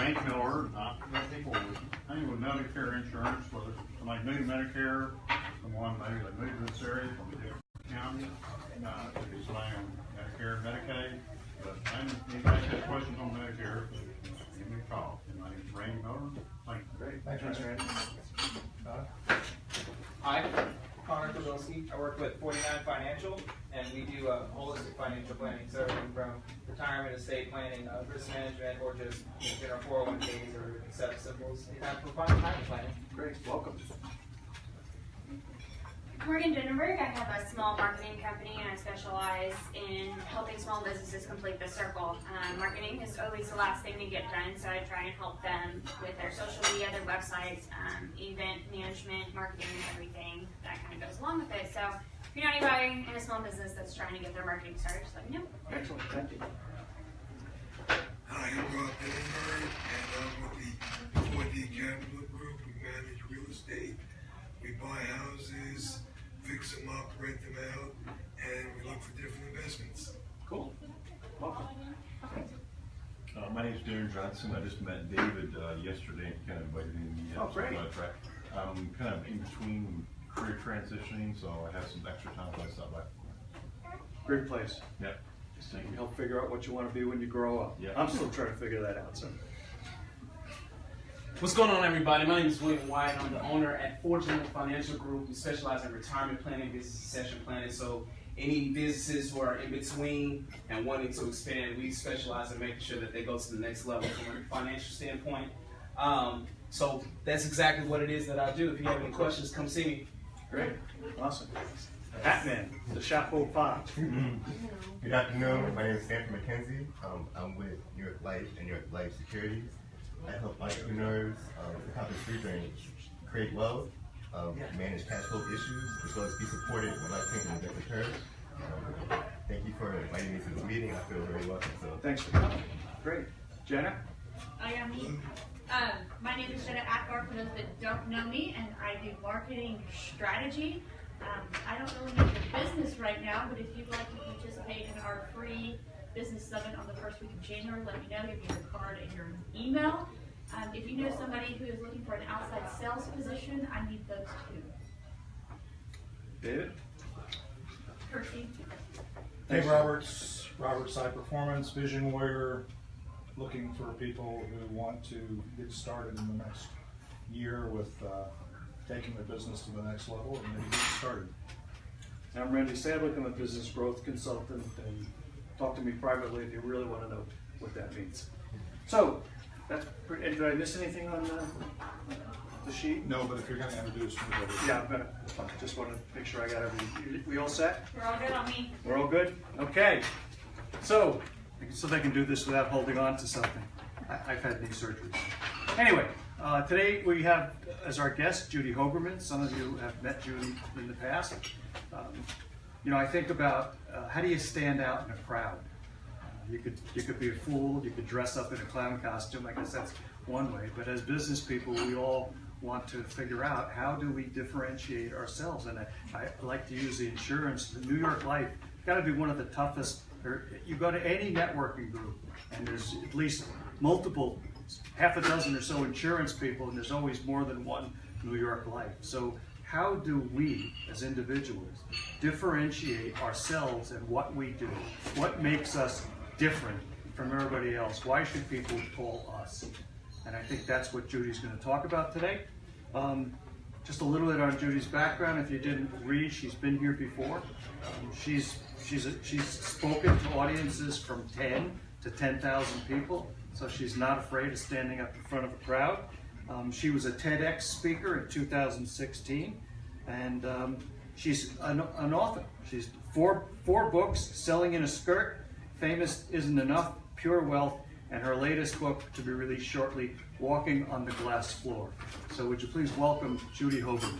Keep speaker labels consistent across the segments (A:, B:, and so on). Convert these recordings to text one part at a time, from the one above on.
A: Randy Miller, not people hanging with Medicare insurance, whether somebody new to Medicare, someone maybe that moved to this area from a different county, could be somebody on Medicare, Medicaid. But anybody has questions on Medicare, give me a call. My name is Randy Miller. Thank you.
B: Great. Thanks, Randy.
C: Hi, Connor Kozolski. I work with 49 Financial, and we do holistic financial planning, so everything from retirement, estate planning, risk management, or just general 401ks or set symbols, and for retirement planning.
B: Great. Welcome.
D: Morgan Jenenberg. I have a small marketing company and I specialize in helping small businesses complete the circle. Marketing is always the last thing to get done, so I try and help them with their social media, their websites, event management, marketing, everything that kind of goes along with it. So if you know anybody in a small business that's trying to get their marketing started, just let me know.
B: Excellent. Thank you.
E: Hi, I'm Rob Jenenberg, and I'm with the 4D Capital Group. We manage real estate. We buy houses, fix them up, rent them out, and we look for different investments.
B: Cool. Welcome.
F: My name is Darren Johnson. I just met David yesterday and kind of invited me
B: Oh, great.
F: track. I'm kind of in between career transitioning, so I have some extra time to stop by.
B: Great place.
F: Yeah.
B: So you can help figure out what you want to be when you grow up.
F: Yeah.
B: I'm still trying to figure that out. So.
G: What's going on, everybody? My name is William White. I'm the owner at Fortunate Financial Group. We specialize in retirement planning, business succession planning. So any businesses who are in between and wanting to expand, we specialize in making sure that they go to the next level from a financial standpoint. So that's exactly what it is that I do. If you have any questions, come see me.
B: Great. Awesome. Batman, the Chapeau 5.
H: Good afternoon. My name is Stanford McKenzie. I'm with New York Life and New York Life Securities. I help entrepreneurs accomplish three things: create wealth, manage cash flow issues, as well as be supported when life-changing events occur. Thank you for inviting me to this meeting. I feel very welcome. So
B: Thanks for coming. Great. Jenna?
I: I am me. My name is Jenna Ackbar, for those that don't know me, and I do marketing strategy. I don't really know your business right now, but if you'd like to participate in our free business summit on the first week of January, let me know. Give me your card and your email. If you know somebody who is looking for an outside sales position, I need those too.
B: David?
I: Kirsty?
J: Dave Roberts, Roberts Side Performance, Vision Warrior, looking for people who want to get started in the next year with taking their business to the next level and maybe get started.
B: I'm Randy Sadlick. I'm a business growth consultant, and talk to me privately if you really want to know what that means. So, that's pretty, did I miss anything on the sheet?
J: No, but if you're going to introduce me,
B: Yeah, I'm gonna. Just want to make sure I got everything. We all set?
D: We're all good on me.
B: We're all good? Okay. So they can do this without holding on to something. I've had knee surgery. Anyway, today we have as our guest Judy Hoberman. Some of you have met Judy in the past. You know, I think about how do you stand out in a crowd? You could be a fool. You could dress up in a clown costume. I guess that's one way. But as business people, we all want to figure out how do we differentiate ourselves. And I like to use the insurance. The New York Life got to be one of the toughest. You go to any networking group, and there's at least multiple, half a dozen or so insurance people, and there's always more than one New York Life. So how do we, as individuals, differentiate ourselves and what we do? What makes us different from everybody else? Why should people call us? And I think that's what Judy's going to talk about today. Just a little bit on Judy's background. If you didn't read, she's been here before. She's spoken to audiences from 10 to 10,000 people, so she's not afraid of standing up in front of a crowd. She was a TEDx speaker in 2016, and she's an author. She's four books, Selling in a Skirt, Famous Isn't Enough, Pure Wealth, and her latest book to be released shortly, Walking on the Glass Floor. So would you please welcome Judy Hoberman.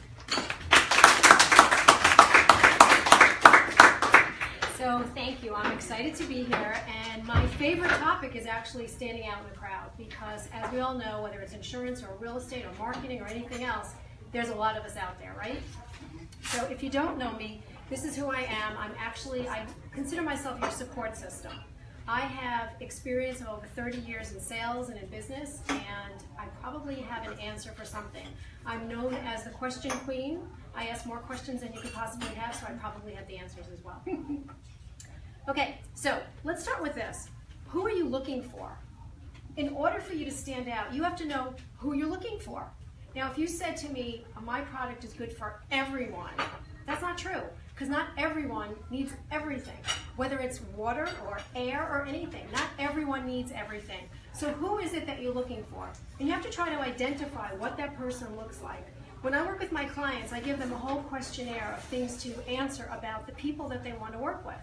K: So thank you. I'm excited to be here, and my favorite topic is actually standing out in the crowd, because as we all know, whether it's insurance or real estate or marketing or anything else, there's a lot of us out there, right? So if you don't know me, this is who I am. I consider myself your support system. I have experience of over 30 years in sales and in business, and I probably have an answer for something. I'm known as the question queen. I ask more questions than you could possibly have, so I probably have the answers as well. Okay, so let's start with this. Who are you looking for? In order for you to stand out, you have to know who you're looking for. Now, if you said to me, my product is good for everyone, that's not true, because not everyone needs everything, whether it's water or air or anything. Not everyone needs everything. So who is it that you're looking for? And you have to try to identify what that person looks like. When I work with my clients, I give them a whole questionnaire of things to answer about the people that they want to work with.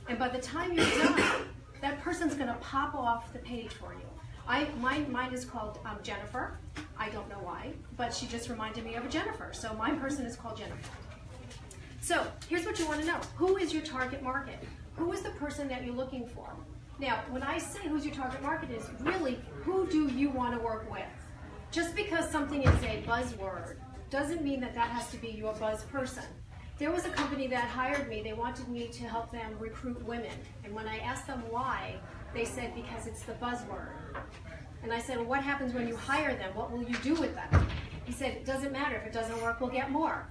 K: And by the time you're done, that person's going to pop off the page for you. Mine is called Jennifer. I don't know why, but she just reminded me of a Jennifer. So my person is called Jennifer. So here's what you want to know. Who is your target market? Who is the person that you're looking for? Now, when I say who's your target market is really who do you want to work with? Just because something is a buzzword doesn't mean that that has to be your buzz person. There was a company that hired me. They wanted me to help them recruit women. And when I asked them why, they said because it's the buzzword. And I said, well, what happens when you hire them? What will you do with them? He said, it doesn't matter. If it doesn't work, we'll get more.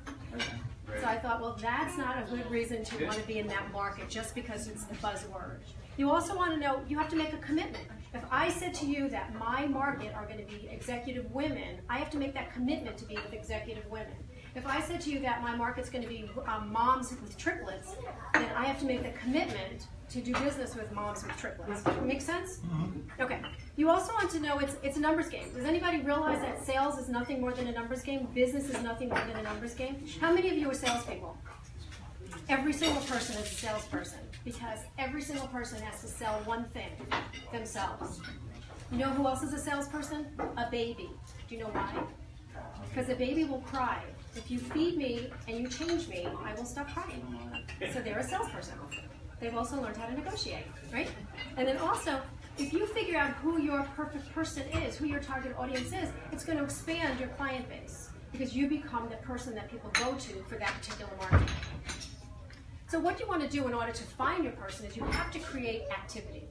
K: So I thought, well, that's not a good reason to want to be in that market just because it's the buzzword. You also want to know, you have to make a commitment. If I said to you that my market are going to be executive women, I have to make that commitment to be with executive women. If I said to you that my market's going to be moms with triplets, then I have to make the commitment to do business with moms with triplets. Make sense? Okay. You also want to know it's a numbers game. Does anybody realize that sales is nothing more than a numbers game? Business is nothing more than a numbers game? How many of you are salespeople? Every single person is a salesperson because every single person has to sell one thing, themselves. You know who else is a salesperson? A baby. Do you know why? Because a baby will cry. If you feed me and you change me, I will stop crying. So they're a salesperson. They've also learned how to negotiate, right? And then also, if you figure out who your perfect person is, who your target audience is, it's going to expand your client base because you become the person that people go to for that particular market. So what you want to do in order to find your person is you have to create activity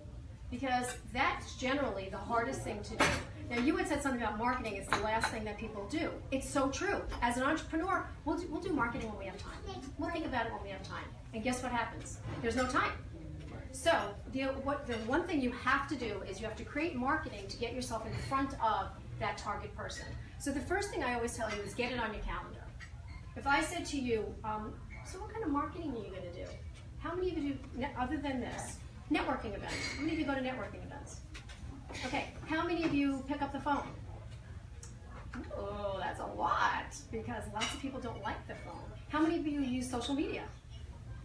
K: because that's generally the hardest thing to do. Now, you had said something about marketing. It's the last thing that people do. It's so true. As an entrepreneur, we'll do marketing when we have time. We'll think about it when we have time. And guess what happens? There's no time. So the one thing you have to do is you have to create marketing to get yourself in front of that target person. So the first thing I always tell you is get it on your calendar. If I said to you, so what kind of marketing are you going to do? How many of you do, other than this, networking events? How many of you go to networking events? Okay, how many of you pick up the phone? Oh, that's a lot, because lots of people don't like the phone. How many of you use social media?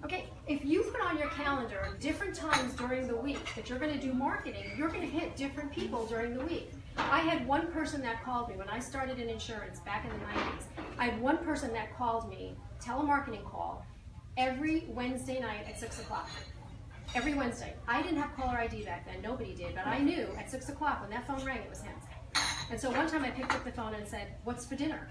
K: Okay, if you put on your calendar different times during the week that you're going to do marketing, you're going to hit different people during the week. I had one person that called me when I started in insurance back in the 90s. I had one person that called me, telemarketing call, every Wednesday night at 6 o'clock. Every Wednesday. I didn't have caller ID back then. Nobody did. But I knew at 6 o'clock when that phone rang, it was him. And so one time I picked up the phone and said, what's for dinner?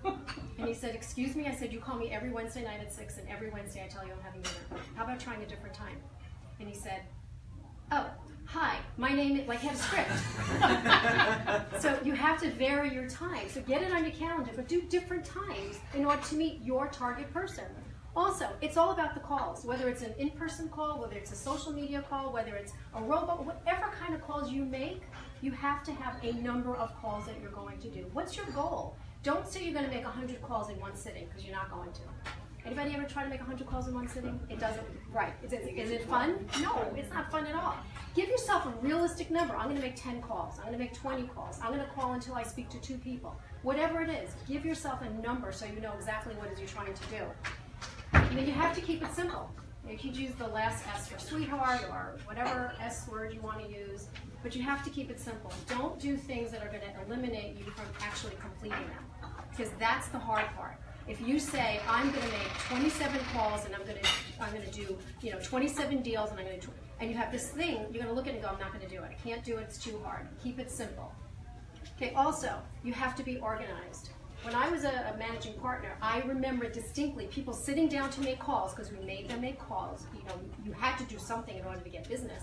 K: And he said, excuse me? I said, you call me every Wednesday night at 6, and every Wednesday I tell you I'm having dinner. How about trying a different time? And he said, oh, hi, my name is, like he had a script. So you have to vary your time. So get it on your calendar, but do different times in order to meet your target person. Also, it's all about the calls, whether it's an in-person call, whether it's a social media call, whether it's a robot, whatever kind of calls you make, you have to have a number of calls that you're going to do. What's your goal? Don't say you're going to make 100 calls in one sitting, because you're not going to. Anybody ever try to make 100 calls in one sitting? It doesn't, right. Is it fun? No, it's not fun at all. Give yourself a realistic number. I'm going to make 10 calls. I'm going to make 20 calls. I'm going to call until I speak to 2 people. Whatever it is, give yourself a number so you know exactly what it is you're trying to do. And then you have to keep it simple. You could use the last S for sweetheart or whatever S word you want to use, but you have to keep it simple. Don't do things that are going to eliminate you from actually completing them, because that's the hard part. If you say, I'm going to make 27 calls and I'm going to do 27 deals and you have this thing, you're going to look at it and go, I'm not going to do it. I can't do it. It's too hard. Keep it simple. Okay. Also, you have to be organized. When I was a managing partner, I remember distinctly people sitting down to make calls because we made them make calls. You had to do something in order to get business.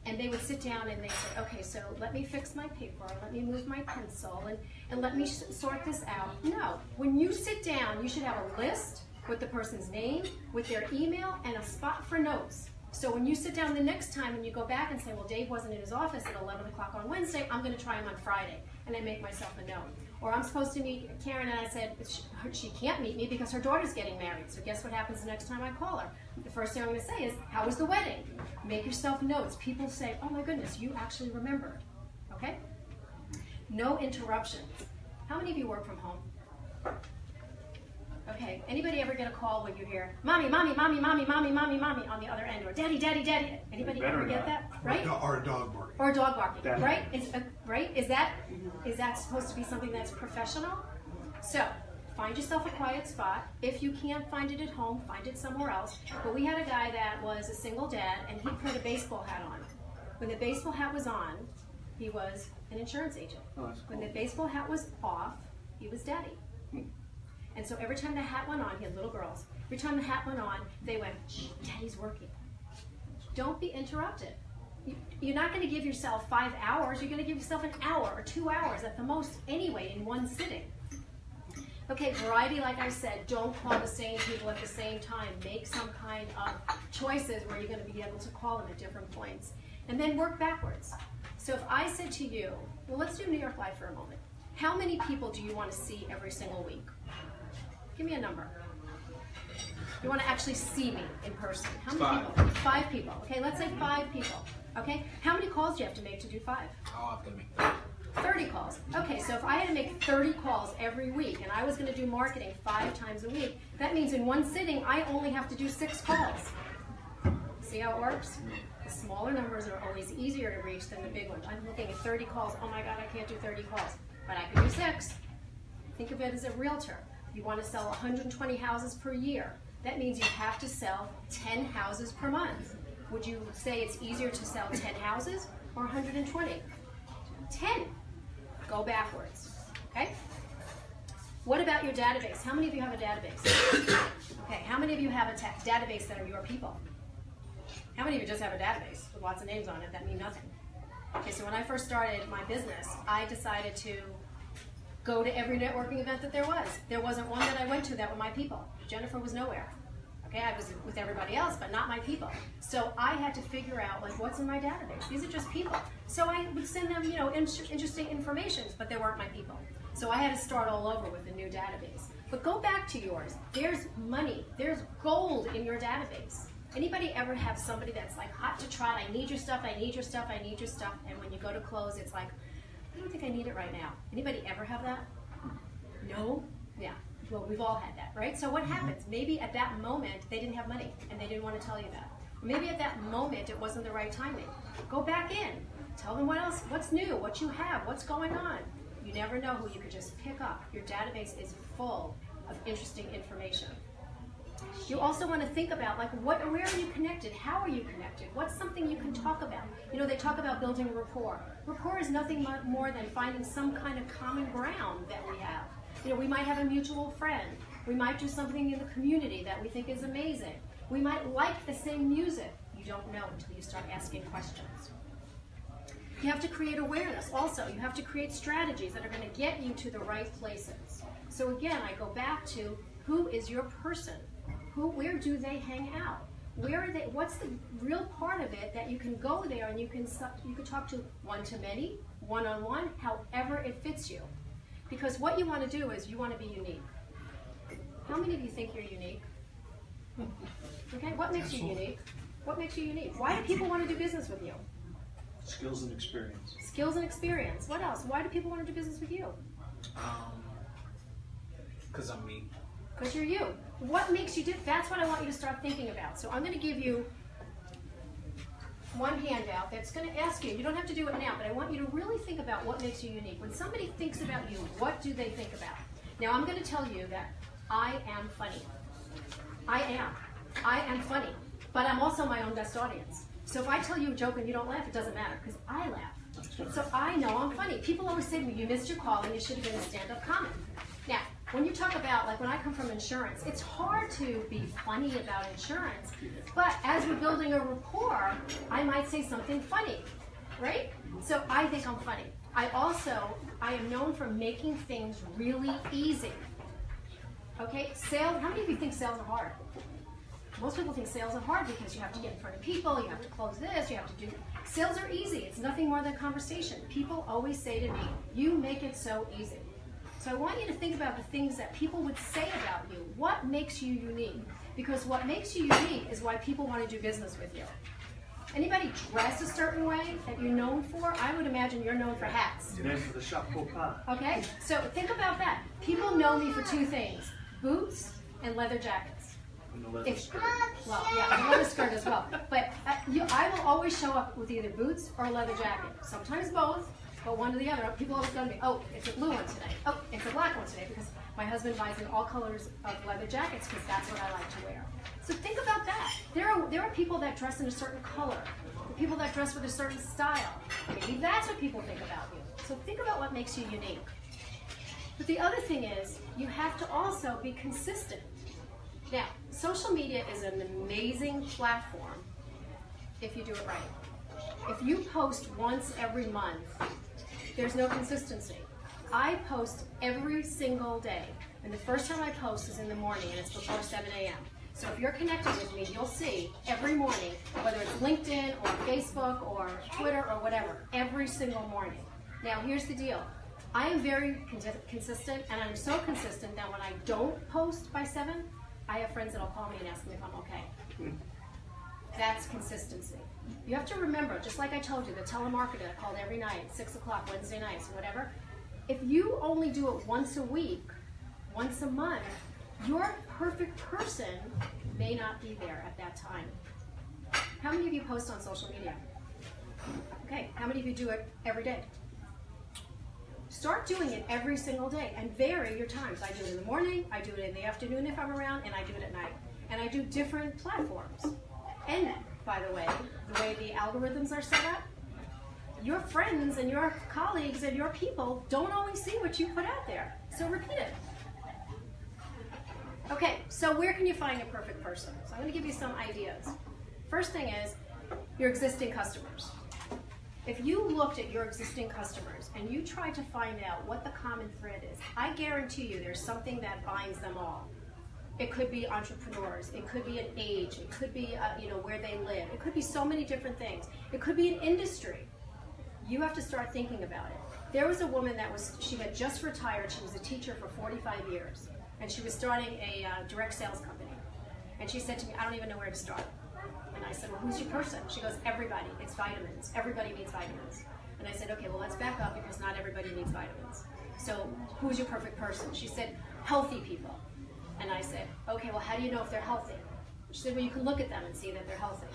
K: And they would sit down and they said, okay, so let me fix my paper, let me move my pencil, and let me sort this out. No, when you sit down, you should have a list with the person's name, with their email, and a spot for notes. So when you sit down the next time and you go back and say, well, Dave wasn't in his office at 11 o'clock on Wednesday, I'm going to try him on Friday, and I make myself a note. Or I'm supposed to meet Karen, and I said, she can't meet me because her daughter's getting married. So guess what happens the next time I call her? The first thing I'm going to say is, how was the wedding? Make yourself notes. People say, oh my goodness, you actually remembered. Okay? No interruptions. How many of you work from home? Okay, anybody ever get a call when you hear, mommy, mommy, mommy, mommy, mommy, mommy, mommy on the other end, or daddy, daddy, daddy? Anybody ever get that? Right?
J: Or a dog barking.
K: Or a dog barking,
B: That
K: right? Right? Is that supposed to be something that's professional? So, find yourself a quiet spot. If you can't find it at home, find it somewhere else. But we had a guy that was a single dad, and he put a baseball hat on. When the baseball hat was on, he was an insurance agent.
B: Oh, that's cool.
K: When the baseball hat was off, he was daddy. And so every time the hat went on, he had little girls. Every time the hat went on, they went, shh, daddy's working. Don't be interrupted. You're not going to give yourself 5 hours. You're going to give yourself an hour or 2 hours at the most anyway in one sitting. Okay, variety, like I said, don't call the same people at the same time. Make some kind of choices where you're going to be able to call them at different points. And then work backwards. So if I said to you, well, let's do New York Life for a moment. How many people do you want to see every single week? Give me a number. You want to actually see me in person. How many people? 5 people. Okay, let's say 5 people. Okay, how many calls do you have to make to do 5?
G: Oh, I'm gonna make
K: 30 calls. Okay, so if I had to make 30 calls every week and I was going to do marketing 5 times a week, that means in one sitting I only have to do 6 calls. See how it works? The smaller numbers are always easier to reach than the big ones. I'm looking at 30 calls. Oh my God, I can't do 30 calls. But I can do 6. Think of it as a realtor. You want to sell 120 houses per year. That means you have to sell 10 houses per month. Would you say it's easier to sell 10 houses or 120? 10. Go backwards. Okay? What about your database? How many of you have a database? Okay, how many of you have a database that are your people? How many of you just have a database with lots of names on it that mean nothing? Okay, so when I first started my business, I decided to go to every networking event that there was. There wasn't one that I went to that were my people. Jennifer was nowhere. Okay, I was with everybody else, but not my people. So I had to figure out, like, what's in my database? These are just people. So I would send them, interesting information, but they weren't my people. So I had to start all over with a new database. But go back to yours. There's money. There's gold in your database. Anybody ever have somebody that's like hot to trot? I need your stuff, I need your stuff, I need your stuff. And when you go to close, it's like, I don't think I need it right now. Anybody ever have that? No? Yeah. Well, we've all had that, right? So what happens? Maybe at that moment, they didn't have money, and they didn't want to tell you that. Or maybe at that moment, it wasn't the right timing. Go back in. Tell them what else, what's new, what you have, what's going on. You never know who you could just pick up. Your database is full of interesting information. You also want to think about, like, where are you connected? How are you connected? What's something you can talk about? They talk about building rapport. Rapport is nothing more than finding some kind of common ground that we have. We might have a mutual friend. We might do something in the community that we think is amazing. We might like the same music. You don't know until you start asking questions. You have to create awareness. Also, you have to create strategies that are going to get you to the right places. So again, I go back to, who is your person? Where do they hang out? Where are they? What's the real part of it that you can go there and you can talk to one-to-many, one-on-one, however it fits you. Because what you want to do is you want to be unique. How many of you think you're unique? Okay, what makes you unique? What makes you unique? Why do people want to do business with you?
B: Skills and experience.
K: Skills and experience. What else? Why do people want to do business with you?
G: Because I'm me.
K: Because you're you. What makes you different? That's what I want you to start thinking about. So I'm going to give you one handout that's going to ask you don't have to do it now, but I want you to really think about what makes you unique. When somebody thinks about you, what do they think about? Now I'm going to tell you that I am funny. I am funny, but I'm also my own best audience. So if I tell you a joke and you don't laugh, it doesn't matter, because I laugh. So I know I'm funny. People always say to me, you missed your call and you should have been a stand-up comic. Now, When you talk about, like when I come from insurance, it's hard to be funny about insurance, but as we're building a rapport, I might say something funny, right? So I think I'm funny. I am known for making things really easy. Okay, sales, how many of you think sales are hard? Most people think sales are hard because you have to get in front of people, you have to close this, you have to do, sales are easy. It's nothing more than conversation. People always say to me, you make it so easy. So I want you to think about the things that people would say about you. What makes you unique? Because what makes you unique is why people want to do business with you. Anybody dress a certain way that you're known for? I would imagine you're known for hats.
B: Name for the chapeau pas.
K: Okay, so think about that. People know me for two things, boots and leather jackets.
B: And the leather skirt.
K: Well, yeah, the leather skirt as well. But I will always show up with either boots or a leather jacket. Sometimes both, but one or the other. People always go to me, oh, it's a blue one today. Oh, it's a black one today, because my husband buys in all colors of leather jackets because that's what I like to wear. So think about that. There are people that dress in a certain color, people that dress with a certain style. Maybe that's what people think about you. So think about what makes you unique. But the other thing is, you have to also be consistent. Now, social media is an amazing platform if you do it right. If you post once every month, there's no consistency. I post every single day, and the first time I post is in the morning, and it's before 7 a.m. So if you're connected with me, you'll see every morning, whether it's LinkedIn or Facebook or Twitter or whatever, every single morning. Now, here's the deal. I am very consistent, and I'm so consistent that when I don't post by 7, I have friends that'll call me and ask me if I'm okay. That's consistency. You have to remember, just like I told you, the telemarketer that called every night, 6 o'clock, Wednesday nights, or whatever, if you only do it once a week, once a month, your perfect person may not be there at that time. How many of you post on social media? Okay, how many of you do it every day? Start doing it every single day and vary your times. I do it in the morning, I do it in the afternoon if I'm around, and I do it at night. And I do different platforms. And by the way the algorithms are set up, your friends and your colleagues and your people don't always see what you put out there. So repeat it. Okay, so where can you find a perfect person? So I'm going to give you some ideas. First thing is your existing customers. If you looked at your existing customers and you tried to find out what the common thread is, I guarantee you there's something that binds them all. It could be entrepreneurs, it could be an age, it could be where they live, it could be so many different things. It could be an industry. You have to start thinking about it. There was a woman she had just retired, she was a teacher for 45 years, and she was starting a direct sales company. And she said to me, I don't even know where to start. And I said, well, who's your person? She goes, everybody. It's vitamins. Everybody needs vitamins. And I said, okay, well, let's back up because not everybody needs vitamins. So who's your perfect person? She said, healthy people. And I said, okay, well, how do you know if they're healthy? She said, well, you can look at them and see that they're healthy.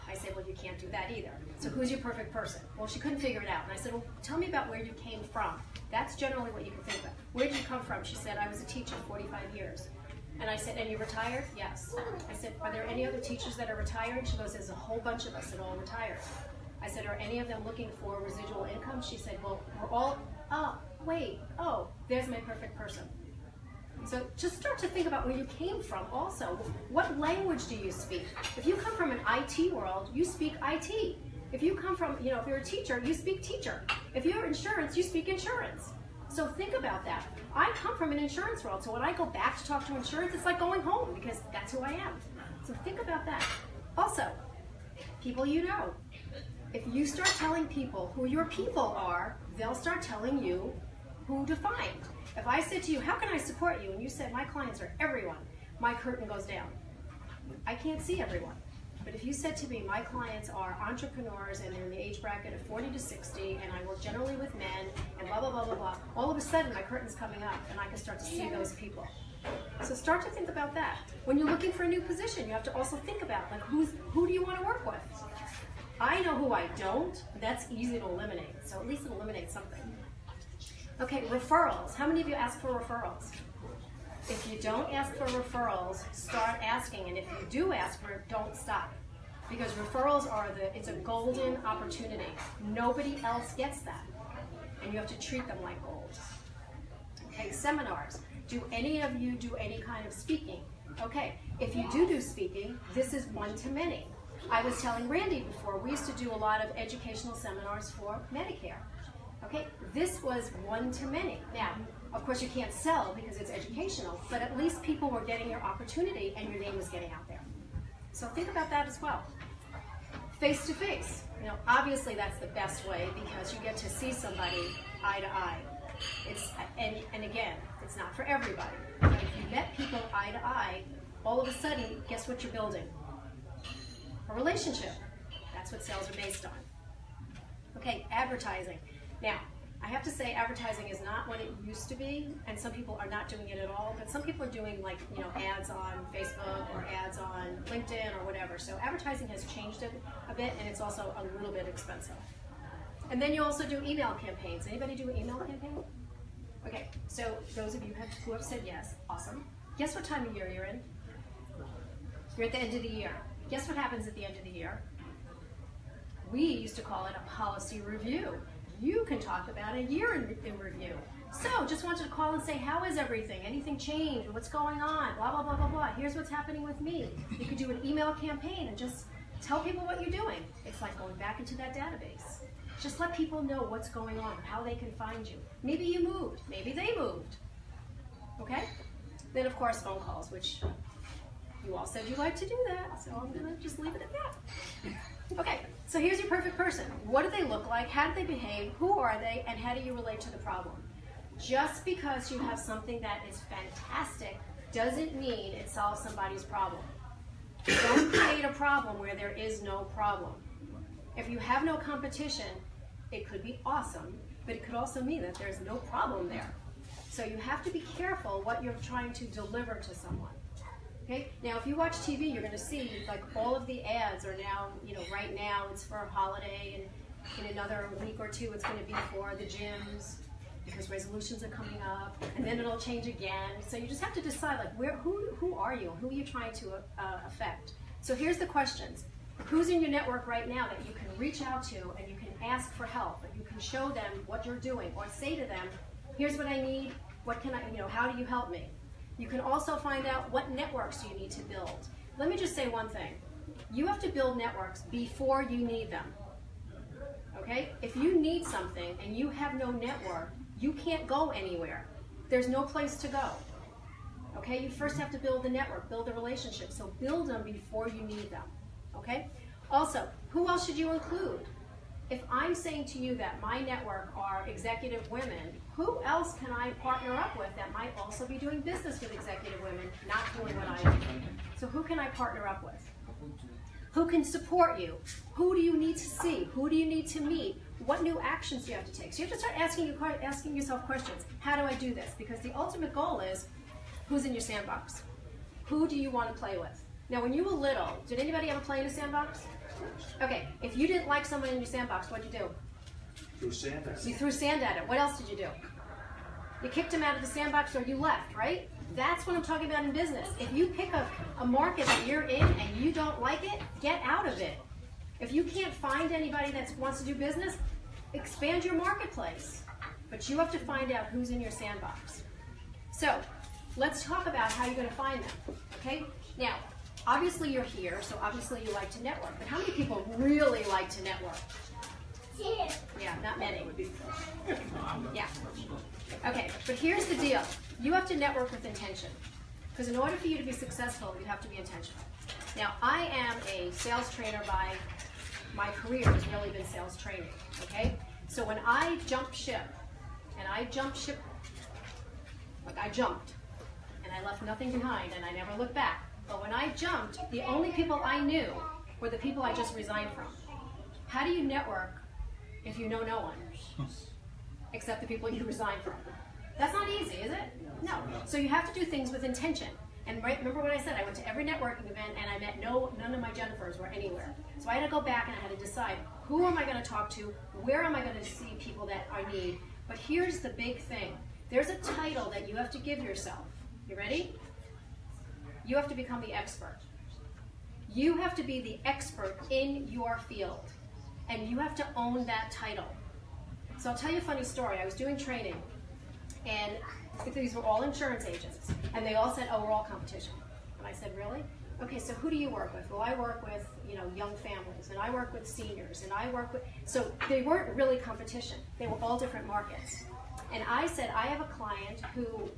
K: I said, well, you can't do that either. So who's your perfect person? Well, she couldn't figure it out. And I said, well, tell me about where you came from. That's generally what you can think about. Where did you come from? She said, I was a teacher 45 years. And I said, and you retired? Yes. I said, are there any other teachers that are retired? She goes, there's a whole bunch of us that all retired. I said, are any of them looking for residual income? She said, well, we're all, there's my perfect person. So just start to think about where you came from also. What language do you speak? If you come from an IT world, you speak IT. If you come from, if you're a teacher, you speak teacher. If you're insurance, you speak insurance. So think about that. I come from an insurance world, so when I go back to talk to insurance, it's like going home because that's who I am. So think about that. Also, people you know. If you start telling people who your people are, they'll start telling you who to find. If I said to you, how can I support you? And you said, my clients are everyone, my curtain goes down. I can't see everyone. But if you said to me, my clients are entrepreneurs and they're in the age bracket of 40 to 60, and I work generally with men, and blah, blah, blah, blah, blah, all of a sudden my curtain's coming up and I can start to see those people. So start to think about that. When you're looking for a new position, you have to also think about, like, who do you want to work with? I know who I don't, but that's easy to eliminate. So at least it eliminates something. Okay, referrals. How many of you ask for referrals? If you don't ask for referrals, start asking. And if you do ask for it, don't stop. Because referrals it's a golden opportunity. Nobody else gets that. And you have to treat them like gold. Okay, seminars. Do any of you do any kind of speaking? Okay, if you do speaking, this is one-to-many. I was telling Randy before, we used to do a lot of educational seminars for Medicare. Okay, this was one-to-many. Now, of course you can't sell because it's educational, but at least people were getting your opportunity and your name was getting out there. So think about that as well. Face-to-face. You know, obviously that's the best way because you get to see somebody eye to eye. And again, it's not for everybody. But if you met people eye to eye, all of a sudden, guess what you're building? A relationship. That's what sales are based on. Okay, advertising. Now, I have to say advertising is not what it used to be, and some people are not doing it at all, but some people are doing like, you know, ads on Facebook or ads on LinkedIn or whatever. So advertising has changed it a bit, and it's also a little bit expensive. And then you also do email campaigns. Anybody do an email campaign? Okay, so those of you who have said yes, awesome. Guess what time of year you're in? You're at the end of the year. Guess what happens at the end of the year? We used to call it a policy review. You can talk about a year in review. So just wanted to call and say, how is everything? Anything changed? What's going on? Blah, blah, blah, blah, blah. Here's what's happening with me. You could do an email campaign and just tell people what you're doing. It's like going back into that database. Just let people know what's going on, how they can find you. Maybe you moved. Maybe they moved. Okay? Then, of course, phone calls, which you all said you like to do that, so I'm going to just leave it at that. Okay, so here's your perfect person. What do they look like? How do they behave? Who are they? And how do you relate to the problem? Just because you have something that is fantastic doesn't mean it solves somebody's problem. Don't create a problem where there is no problem. If you have no competition, it could be awesome, but it could also mean that there's no problem there. So you have to be careful what you're trying to deliver to someone. Okay? Now, if you watch TV, you're going to see like all of the ads are now, you know, right now it's for a holiday, and in another week or two it's going to be for the gyms because resolutions are coming up, and then it'll change again. So you just have to decide like who are you? Who are you trying to affect? So here's the questions. Who's in your network right now that you can reach out to and you can ask for help, and you can show them what you're doing, or say to them, here's what I need, what can I, you know, how do you help me? You can also find out what networks you need to build. Let me just say one thing. You have to build networks before you need them. Okay? If you need something and you have no network, you can't go anywhere. There's no place to go. Okay? You first have to build the network, build the relationship. So build them before you need them. Okay? Also, who else should you include? If I'm saying to you that my network are executive women, who else can I partner up with that might also be doing business with executive women, not doing what I do? So who can I partner up with? Who can support you? Who do you need to see? Who do you need to meet? What new actions do you have to take? So you have to start asking yourself questions. How do I do this? Because the ultimate goal is, who's in your sandbox? Who do you want to play with? Now, when you were little, did anybody ever play in a sandbox? Okay, if you didn't like someone in your sandbox, what'd you do?
B: Threw sand at it.
K: You threw sand at it. What else did you do? You kicked him out of the sandbox or you left, right? That's what I'm talking about in business. If you pick a market that you're in and you don't like it, get out of it. If you can't find anybody that wants to do business, expand your marketplace. But you have to find out who's in your sandbox. So, let's talk about how you're going to find them, okay? Now, obviously you're here, so obviously you like to network. But how many people really like to network? Yeah, not many. Yeah. Okay, but here's the deal. You have to network with intention. Because in order for you to be successful, you have to be intentional. Now, I am a sales trainer by my career has really been sales training, okay? So when I jumped ship, and I jumped ship, like I jumped, and I left nothing behind, and I never looked back. But when I jumped, the only people I knew were the people I just resigned from. How do you network if you know no one? Except the people you resigned from. That's not easy, is it? No. So you have to do things with intention. And remember what I said, I went to every networking event and I met none of my Jennifers were anywhere. So I had to go back and I had to decide, who am I going to talk to? Where am I going to see people that I need? But here's the big thing. There's a title that you have to give yourself. You ready? You have to become the expert. You have to be the expert in your field. And you have to own that title. So I'll tell you a funny story. I was doing training, And these were all insurance agents. And they all said, oh, we're all competition. And I said, really? Okay, so who do you work with? Well, I work with, young families, and I work with seniors, and I work with, so they weren't really competition. They were all different markets. And I said, I have a client who,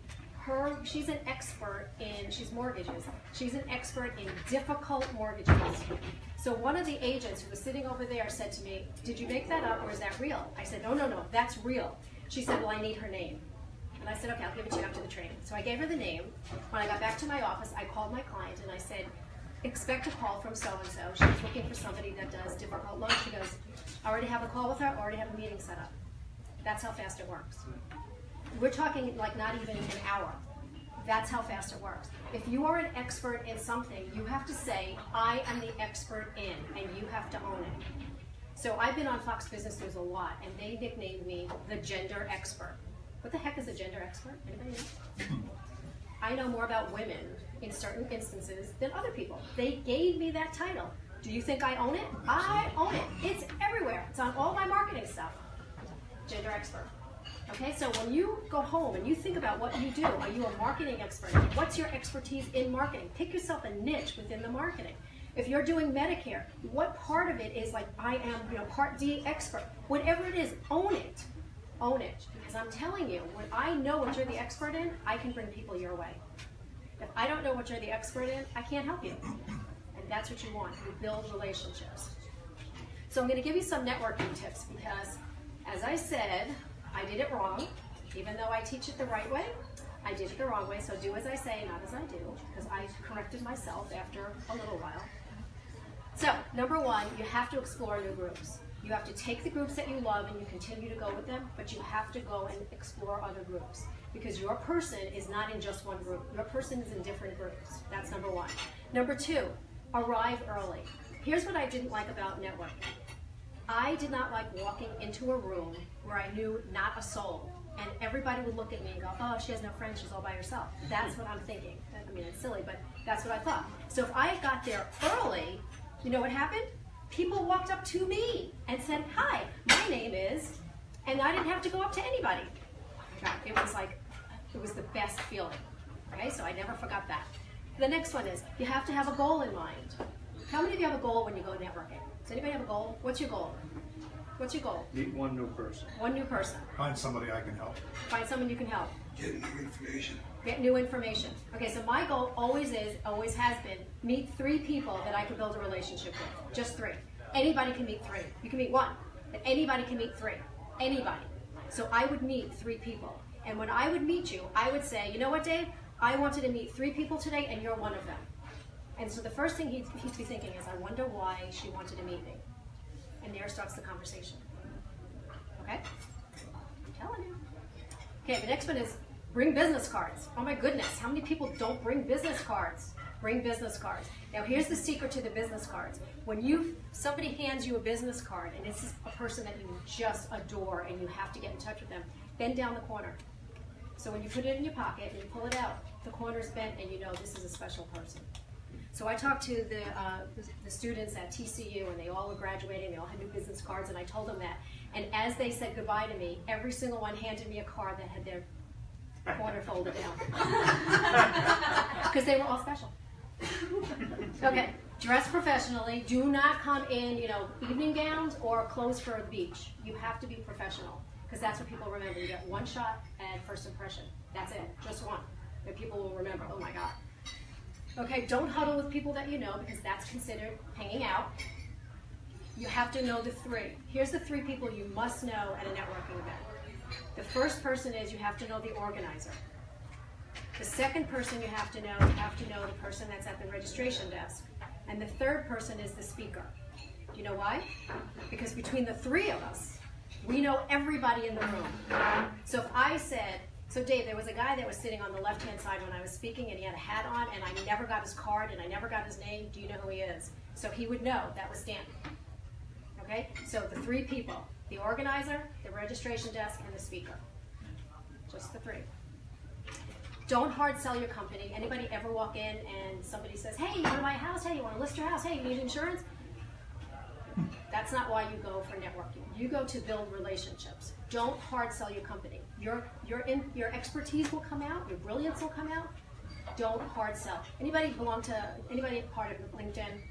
K: she's an expert in, she's mortgages, she's an expert in difficult mortgages. So one of the agents who was sitting over there said to me, did you make that up or is that real? I said, no, that's real. She said, well, I need her name. And I said, okay, I'll give it to you after the training. So I gave her the name. When I got back to my office, I called my client and I said, expect a call from so-and-so. She's looking for somebody that does difficult loans. She goes, I already have a call with her, already have a meeting set up. That's how fast it works. We're talking like not even an hour. That's how fast it works. If you are an expert in something, you have to say, I am the expert in, and you have to own it. So I've been on Fox Business News a lot, and they nicknamed me the gender expert. What the heck is a gender expert? Anybody know? I know more about women in certain instances than other people. They gave me that title. Do you think I own it? I own it. It's everywhere. It's on all my marketing stuff. Gender expert. Okay, so when you go home and you think about what you do, are you a marketing expert? What's your expertise in marketing? Pick yourself a niche within the marketing. If you're doing Medicare, what part of it is like, I am, Part D expert? Whatever it is, own it. Own it. Because I'm telling you, when I know what you're the expert in, I can bring people your way. If I don't know what you're the expert in, I can't help you. And that's what you want. You build relationships. So I'm going to give you some networking tips because, as I said, I did it wrong. Even though I teach it the right way, I did it the wrong way. So do as I say, not as I do, because I corrected myself after a little while. So, number one, you have to explore new groups. You have to take the groups that you love and you continue to go with them, but you have to go and explore other groups because your person is not in just one group. Your person is in different groups. That's number one. Number two, arrive early. Here's what I didn't like about networking. I did not like walking into a room where I knew not a soul, and everybody would look at me and go, oh, she has no friends, she's all by herself. That's what I'm thinking. I mean, it's silly, but that's what I thought. So if I got there early, you know what happened? People walked up to me and said, hi, my name is, and I didn't have to go up to anybody. It was like, it was the best feeling. Okay, so I never forgot that. The next one is, you have to have a goal in mind. How many of you have a goal when you go networking? Does anybody have a goal? What's your goal? What's your goal?
B: Meet one new person.
K: One new person.
J: Find somebody I can help.
K: Find someone you can help.
E: Get new information.
K: Get new information. Okay, so my goal always has been, meet 3 people that I can build a relationship with. Just 3. Anybody can meet 3. You can meet 1, but anybody can meet 3. Anybody. So I would meet 3 people. And when I would meet you, I would say, you know what, Dave? I wanted to meet 3 people today, and you're one of them. And so the first thing he'd be thinking is, I wonder why she wanted to meet me. And there starts the conversation. Okay? I'm telling you. Okay, the next one is bring business cards. Oh my goodness, how many people don't bring business cards? Bring business cards. Now here's the secret to the business cards. When somebody hands you a business card, and this is a person that you just adore and you have to get in touch with them, bend down the corner. So when you put it in your pocket and you pull it out, the corner's bent and you know this is a special person. So I talked to the students at TCU, and they all were graduating, they all had new business cards, and I told them that. And as they said goodbye to me, every single one handed me a card that had their corner folded down. Because they were all special. Okay, dress professionally. Do not come in, evening gowns or clothes for the beach. You have to be professional, because that's what people remember. You get one shot at first impression. That's it, just one. And people will remember, oh my God. Okay, don't huddle with people that you know, because that's considered hanging out. You have to know the 3. Here's the 3 people you must know at a networking event. The first person is you have to know the organizer. The second person you have to know the person that's at the registration desk. And the third person is the speaker. Do you know why? Because between the 3 of us, we know everybody in the room. So if I said, so Dave, there was a guy that was sitting on the left-hand side when I was speaking, and he had a hat on, and I never got his card, and I never got his name. Do you know who he is? So he would know that was Stanton. Okay? So the 3 people, the organizer, the registration desk, and the speaker. Just the 3. Don't hard sell your company. Anybody ever walk in and somebody says, hey, you want to buy a house? Hey, you want to list your house? Hey, you need insurance? That's not why you go for networking. You go to build relationships. Don't hard sell your company. Your expertise will come out, your brilliance will come out. Don't hard sell. Anybody part of LinkedIn?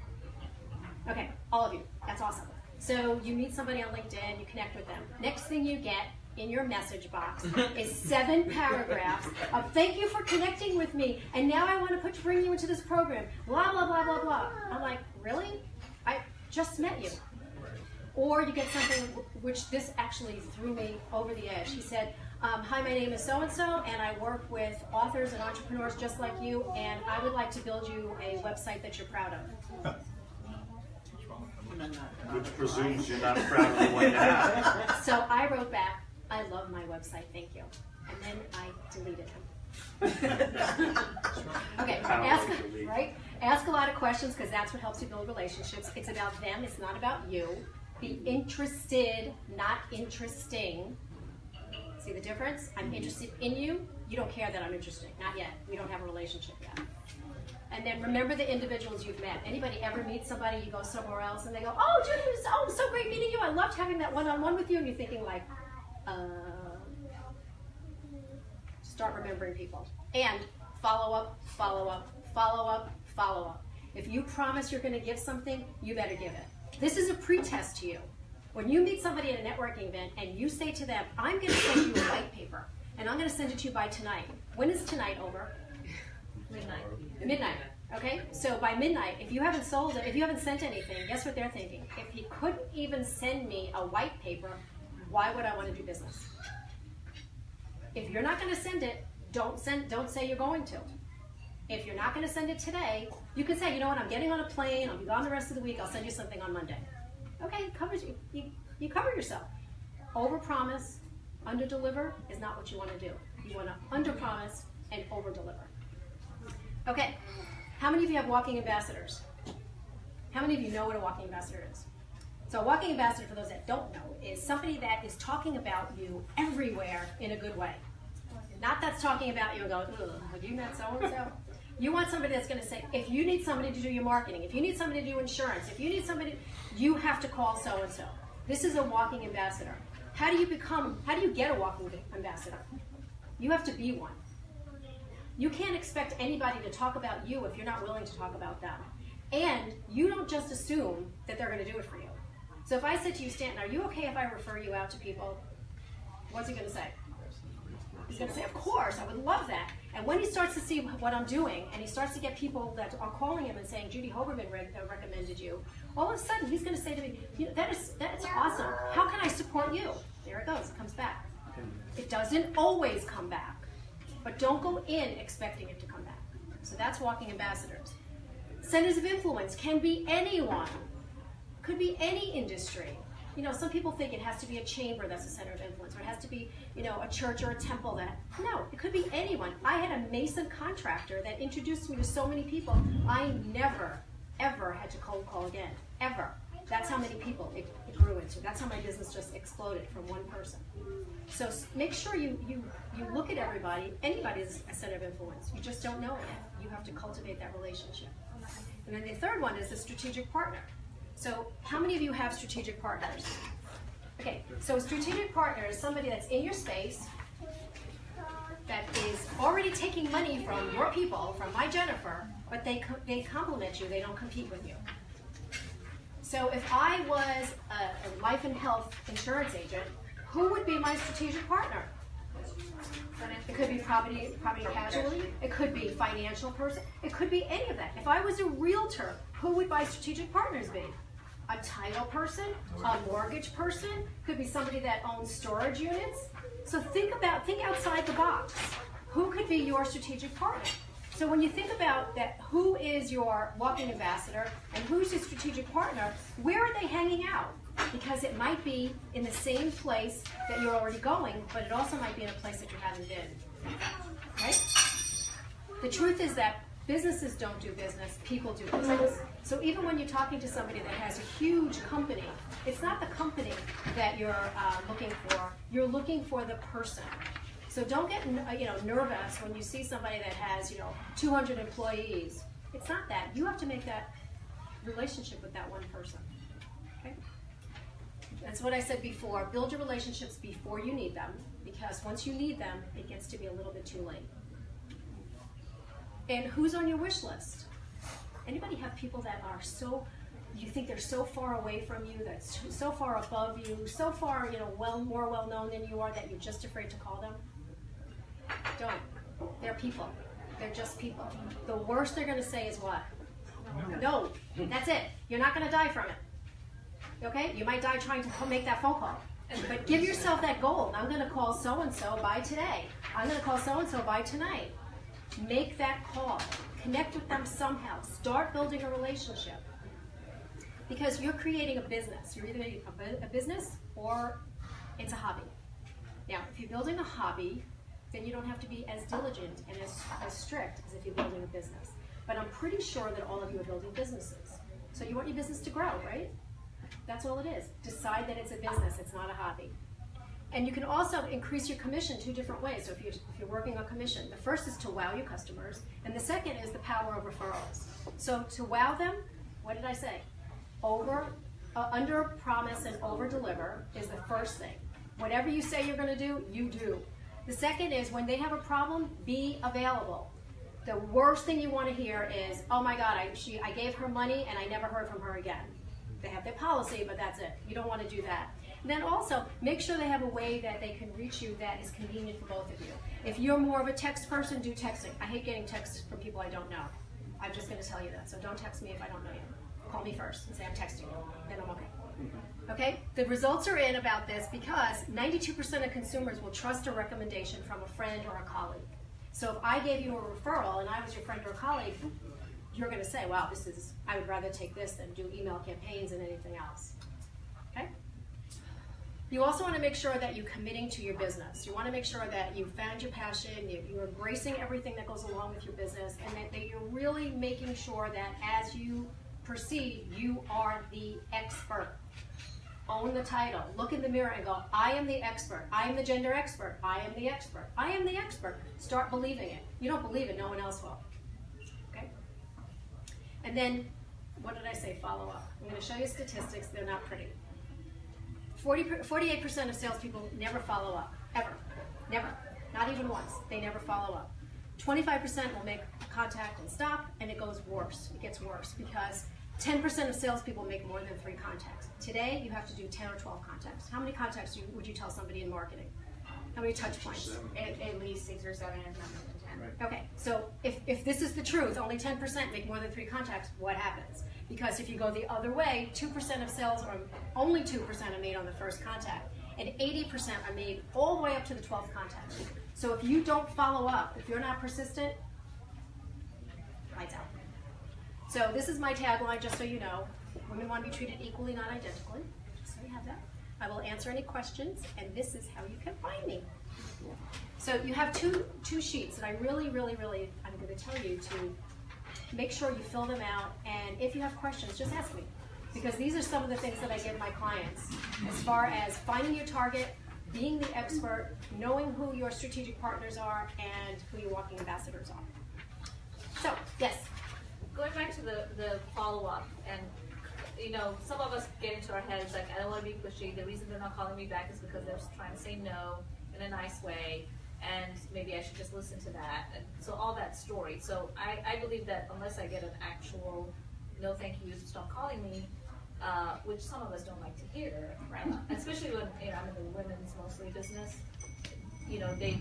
K: Okay, all of you. That's awesome. So you meet somebody on LinkedIn, you connect with them. Next thing you get in your message box is 7 paragraphs of thank you for connecting with me, and now I want to bring you into this program. Blah, blah, blah, blah, blah. I'm like, really? I just met you. Or you get something which this actually threw me over the edge. He said, hi, my name is so-and-so, and I work with authors and entrepreneurs just like you, and I would like to build you a website that you're proud of.
B: Which presumes you're not proud of the one you have.
K: So I wrote back, I love my website, thank you. And then I deleted him. Okay, ask a lot of questions because that's what helps you build relationships. It's about them, it's not about you. Be interested, not interesting. See the difference? I'm interested in you. You don't care that I'm interested. Not yet. We don't have a relationship yet. And then remember the individuals you've met. Anybody ever meet somebody, you go somewhere else, and they go, oh, Judy, it was so great meeting you. I loved having that one-on-one with you. And you're thinking like, start remembering people. And follow up, follow up, follow up, follow up. If you promise you're going to give something, you better give it. This is a pre-test to you. When you meet somebody at a networking event and you say to them, I'm going to send you a white paper, and I'm going to send it to you by tonight. When is tonight over? Midnight. Okay? So by midnight, if you haven't sold it, if you haven't sent anything, guess what they're thinking? If he couldn't even send me a white paper, why would I want to do business? If you're not going to send it, don't say you're going to. If you're not going to send it today, you can say, you know what, I'm getting on a plane, I'll be gone the rest of the week, I'll send you something on Monday. Okay, it covers you cover yourself. Overpromise, underdeliver is not what you want to do. You want to underpromise and overdeliver. Okay, how many of you have walking ambassadors? How many of you know what a walking ambassador is? So a walking ambassador, for those that don't know, is somebody that is talking about you everywhere in a good way. Not that's talking about you and going, have you met so-and-so? You want somebody that's going to say, if you need somebody to do your marketing, if you need somebody to do insurance, if you need somebody, you have to call so-and-so. This is a walking ambassador. How do you get a walking ambassador? You have to be one. You can't expect anybody to talk about you if you're not willing to talk about them. And you don't just assume that they're going to do it for you. So if I said to you, Stanton, are you okay if I refer you out to people? What's he going to say? He's going to say, of course, I would love that. And when he starts to see what I'm doing, and he starts to get people that are calling him and saying, Judy Hoberman recommended you, all of a sudden he's going to say to me, that's awesome. How can I support you? There it goes. It comes back. It doesn't always come back. But don't go in expecting it to come back. So that's walking ambassadors. Centers of influence can be anyone. Could be any industry. You know, some people think it has to be a chamber that's a center of influence, or it has to be, you know, a church or a temple that, no, it could be anyone. I had a mason contractor that introduced me to so many people, I never, ever had to cold call again, ever. That's how many people it grew into. That's how my business just exploded from one person. So make sure you look at everybody. Anybody is a center of influence. You just don't know it yet. You have to cultivate that relationship. And then the third one is the strategic partner. So how many of you have strategic partners? Okay, so a strategic partner is somebody that's in your space, that is already taking money from your people, from my Jennifer, but they complement you, they don't compete with you. So if I was a life and health insurance agent, who would be my strategic partner? It could be property casualty, it could be financial person, it could be any of that. If I was a realtor, who would my strategic partners be? A title person, a mortgage person, could be somebody that owns storage units. So think outside the box. Who could be your strategic partner? So when you think about that, who is your walking ambassador and who's your strategic partner, where are they hanging out? Because it might be in the same place that you're already going, but it also might be in a place that you haven't been. Right? The truth is that businesses don't do business, people do business. So even when you're talking to somebody that has a huge company, it's not the company that you're looking for. You're looking for the person. So don't get nervous when you see somebody that has 200 employees. It's not that. You have to make that relationship with that one person. Okay. That's what I said before. Build your relationships before you need them, because once you need them, it gets to be a little bit too late. And who's on your wish list? Anybody have people that are so, you think they're so far away from you, that's so far above you, so far, more well-known than you are that you're just afraid to call them? Don't. They're people. They're just people. The worst they're going to say is what? No. That's it. You're not going to die from it. Okay? You might die trying to make that phone call. But give yourself that goal. I'm going to call so-and-so by today. I'm going to call so-and-so by tonight. Make that call. Connect with them somehow. Start building a relationship. Because you're creating a business. You're either a business or it's a hobby. Now, if you're building a hobby, then you don't have to be as diligent and as strict as if you're building a business. But I'm pretty sure that all of you are building businesses. So you want your business to grow, right? That's all it is. Decide that it's a business, it's not a hobby. And you can also increase your commission 2 different ways. So if you're working on commission, the first is to wow your customers, and the second is the power of referrals. So to wow them, what did I say? Under promise and over deliver is the first thing. Whatever you say you're going to do, you do. The second is when they have a problem, be available. The worst thing you want to hear is, oh my God, I gave her money and I never heard from her again. They have their policy, but that's it. You don't want to do that. And then also, make sure they have a way that they can reach you that is convenient for both of you. If you're more of a text person, do texting. I hate getting texts from people I don't know. I'm just going to tell you that. So don't text me if I don't know you. Call me first and say I'm texting you. Then I'm okay. Okay? The results are in about this because 92% of consumers will trust a recommendation from a friend or a colleague. So if I gave you a referral and I was your friend or colleague, you're going to say, wow, I would rather take this than do email campaigns and anything else. Okay? You also want to make sure that you're committing to your business. You want to make sure that you found your passion, you're embracing everything that goes along with your business, and that you're really making sure that as you proceed, you are the expert. Own the title. Look in the mirror and go, I am the expert. I am the gender expert. I am the expert. I am the expert. Start believing it. You don't believe it, no one else will. Okay? And then, what did I say? Follow up. I'm going to show you statistics. They're not pretty. 48% of salespeople never follow up. Ever. Never. Not even once. They never follow up. 25% will make contact and stop, and it goes worse. It gets worse because 10% of salespeople make more than 3 contacts. Today, you have to do 10 or 12 contacts. How many contacts would you tell somebody in marketing? How many touch points?
D: At least 6 or 7, if not more than 10.
K: Okay, so if this is the truth, only 10% make more than 3 contacts, what happens? Because if you go the other way, 2% of sales are only 2% are made on the first contact, and 80% are made all the way up to the 12th contact. So if you don't follow up, if you're not persistent, lights out. So this is my tagline, just so you know. Women want to be treated equally, not identically. Just so you have that. I will answer any questions, and this is how you can find me. So you have two sheets, and I really, I'm going to tell you to make sure you fill them out, and if you have questions, just ask me. Because these are some of the things that I give my clients as far as finding your target, being the expert, knowing who your strategic partners are, and who your walking ambassadors are. So, yes?
L: Going back to the follow-up, and some of us get into our heads like, I don't want to be pushy. The reason they're not calling me back is because they're trying to say no in a nice way, and maybe I should just listen to that. And so all that story. So I believe that unless I get an actual no thank you, stop calling me, which some of us don't like to hear, especially when I'm in the women's mostly business.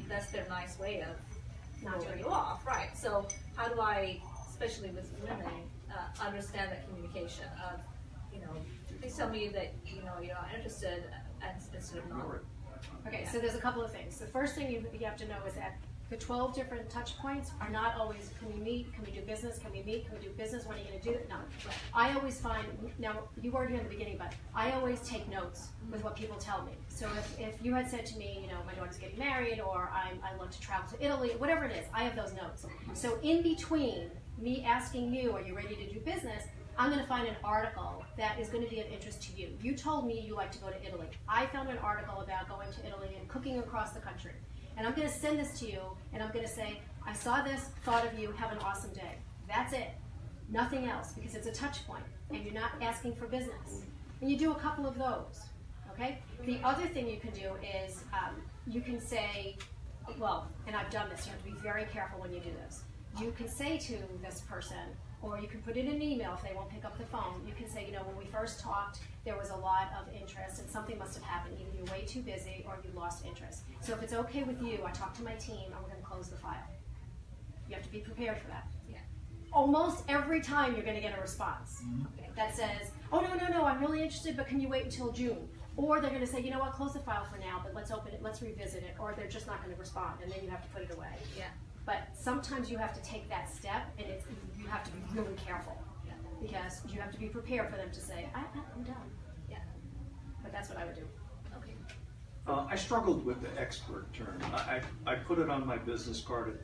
L: That's their nice way of not turning you off, right? So how do I, especially with women, understand that communication of, please tell me that you're not interested, instead of not.
K: Okay, so there's a couple of things. The first thing you have to know is that the 12 different touch points are not always, can we meet, can we do business, can we meet, can we do business, when are you going to do it? No. I always find, now you weren't here in the beginning, but I always take notes with what people tell me. So if you had said to me, my daughter's getting married, or I love to travel to Italy, whatever it is, I have those notes. So in between me asking you, are you ready to do business, I'm going to find an article that is going to be of interest to you. You told me you like to go to Italy. I found an article about going to Italy and cooking across the country. And I'm going to send this to you, and I'm going to say, I saw this, thought of you, have an awesome day. That's it. Nothing else, because it's a touch point, and you're not asking for business. And you do a couple of those, okay? The other thing you can do is you can say, well, and I've done this, you have to be very careful when you do this. You can say to this person, or you can put it in an email if they won't pick up the phone. You can say, you know, when we first talked, there was a lot of interest and something must have happened. Either you're way too busy or you lost interest. So if it's okay with you, I talked to my team and we're going to close the file. You have to be prepared for that.
L: Yeah.
K: Almost every time you're going to get a response that says, oh, no, I'm really interested, but can you wait until June? Or they're going to say, you know what, close the file for now, but let's open it, let's revisit it. Or they're just not going to respond, and then you have to put it away.
L: Yeah.
K: But sometimes you have to take that step, and you have to be really careful.
L: Yeah.
K: Because you have to be prepared for them to say, I'm done.
L: Yeah.
K: But that's what I would do.
L: Okay.
B: I struggled with the expert term. I put it on my business card at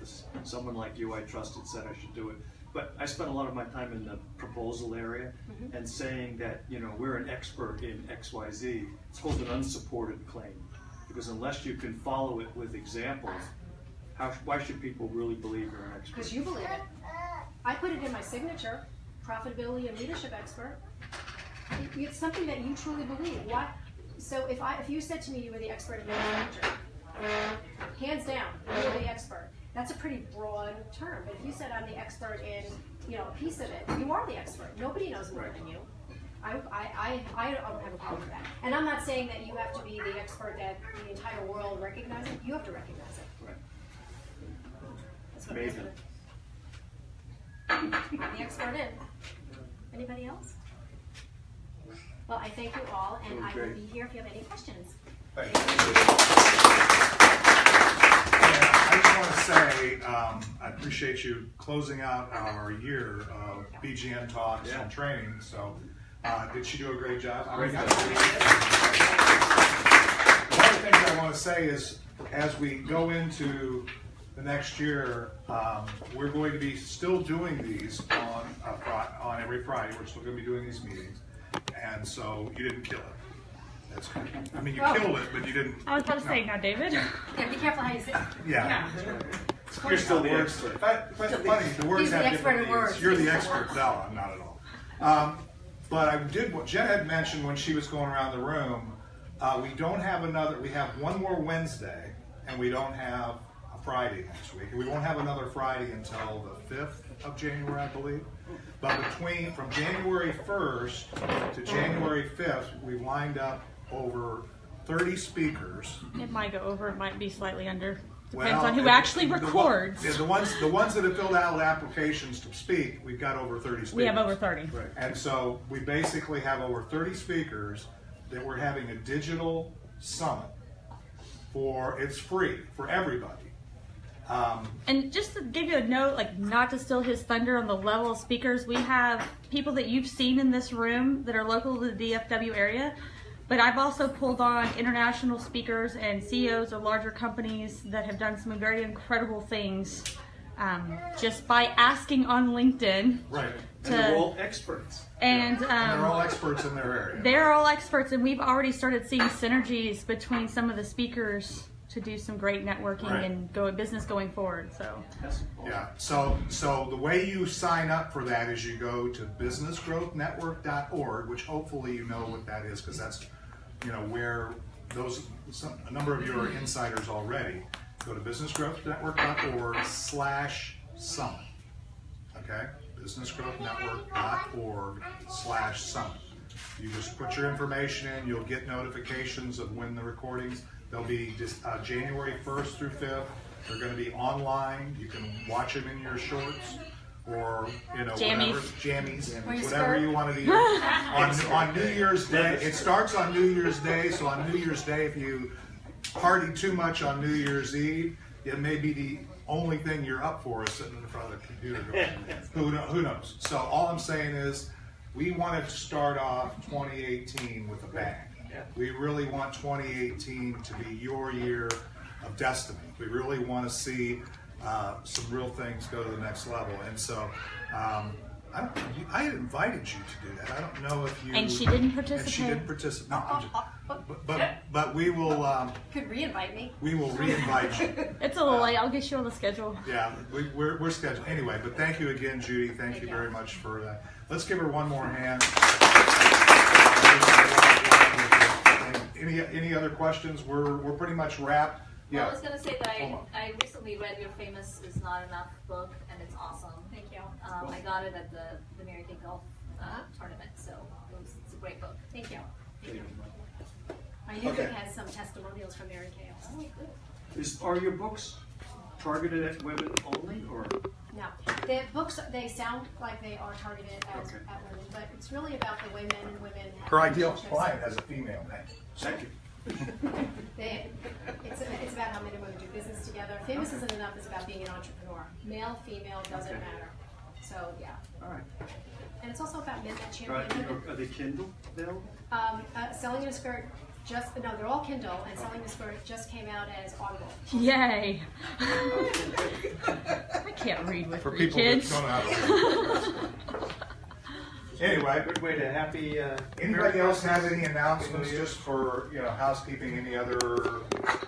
B: someone like you I trusted said I should do it. But I spent a lot of my time in the proposal area and saying that, you know, we're an expert in XYZ. It's called an unsupported claim. Because unless you can follow it with examples, why should people really believe you're an expert?
K: Because you believe it. I put it in my signature, profitability and leadership expert. It's something that you truly believe. Why? So if you said to me you were the expert in manufacturing, hands down, you're the expert. That's a pretty broad term. But if you said I'm the expert in, you know, a piece of it, you are the expert. Nobody knows more than you. I don't have a problem with that. And I'm not saying that you have to be the expert that the entire world recognizes. You have to recognize it.
B: Right.
K: That's what
B: Amazing.
K: I'm the expert in. Anybody else? Well, I thank you all, and I will be here if you have any questions.
J: Thank you. I just want to say I appreciate you closing out our year of BGN talks and training. So did she do a great job? One of the things I want to say is as we go into the next year, we're going to be still doing these on every Friday. We're still going to be doing these meetings. And so you didn't kill it. That's good. I mean, you killed it, but you didn't.
M: I was about to say, now, David.
K: Yeah, be careful how you say it.
J: Yeah.
B: You're still the expert.
J: But funny, the words have different meanings. You're the expert. No, I'm not at all. But I did what Jen had mentioned when she was going around the room. We don't have another. We have one more Wednesday, and we don't have a Friday next week. And we won't have another Friday until the 5th of January, I believe. But from January 1st to January 5th, we've lined up over 30 speakers.
M: It might go over, it might be slightly under. Depends on who actually records.
J: The ones that have filled out applications to speak, we've got over 30 speakers.
M: We have over 30.
J: Right. And so we basically have over 30 speakers that we're having a digital summit for. It's free for everybody.
M: And just to give you a note, like not to steal his thunder on the level of speakers, we have people that you've seen in this room that are local to the DFW area. But I've also pulled on international speakers and CEOs of larger companies that have done some very incredible things just by asking on LinkedIn.
J: Right.
B: And they're all experts.
M: And
J: they're all experts in their area.
M: They're all experts, and we've already started seeing synergies between some of the speakers to do some great networking and business going forward. So
J: yeah. So the way you sign up for that is you go to businessgrowthnetwork.org, which hopefully you know what that is because that's where a number of you are insiders already. Go to businessgrowthnetwork.org/summit. Okay, businessgrowthnetwork.org/summit. You just put your information in. You'll get notifications of when the recordings. They'll be just January 1st through 5th. They're going to be online. You can watch them in your shorts or jammies, whatever you want to do. on New Year's Day, it starts on New Year's Day. So on New Year's Day, if you party too much on New Year's Eve, it may be the only thing you're up for is sitting in front of the computer going, who knows? So all I'm saying is, we wanted to start off 2018 with a bang. We really want 2018 to be your year of destiny. We really want to see some real things go to the next level. And so I had invited you to do that. I don't know if you...
M: And she didn't participate.
J: And she didn't participate. No, but we will...
K: Could re-invite me.
J: We will re-invite you.
M: It's a little late. I'll get you on the schedule.
J: Yeah, we're scheduled. Anyway, but thank you again, Judy. Thank you very much for that. Let's give her one more hand. any other questions? We're pretty much wrapped.
L: Well, I was gonna say that
J: Hold on.
L: I recently read your Famous Is Not Enough book, and it's awesome.
K: Thank you.
L: I got it at the Mary Kay Golf tournament, so it's a great book.
K: Thank you. My new book has some testimonials from Mary Kay.
L: Oh, good.
B: Are your books targeted at women only, or?
K: No, the books, they sound like they are targeted at women, but it's really about the way men and women have
J: Her ideal
K: relationships.
J: client has a female name.
B: Thank you.
K: It's about how men and women do business together. Famous Isn't Enough is about being an entrepreneur. Male, female, doesn't matter. So, yeah.
B: All right.
K: And it's also about men that champion women.
B: Are they Kindle available?
K: Selling Your Skirt no, they're all Kindle, and Selling Your Skirt just came out as Audible.
M: Yay! I can't read with
J: For
M: three
J: people
M: kids.
J: that don't know how to read. Anyway,
B: Good way to happy.
J: anybody else have any announcements just for housekeeping? Any other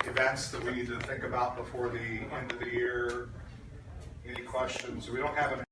J: events that we need to think about before the end of the year? Any questions? We don't have an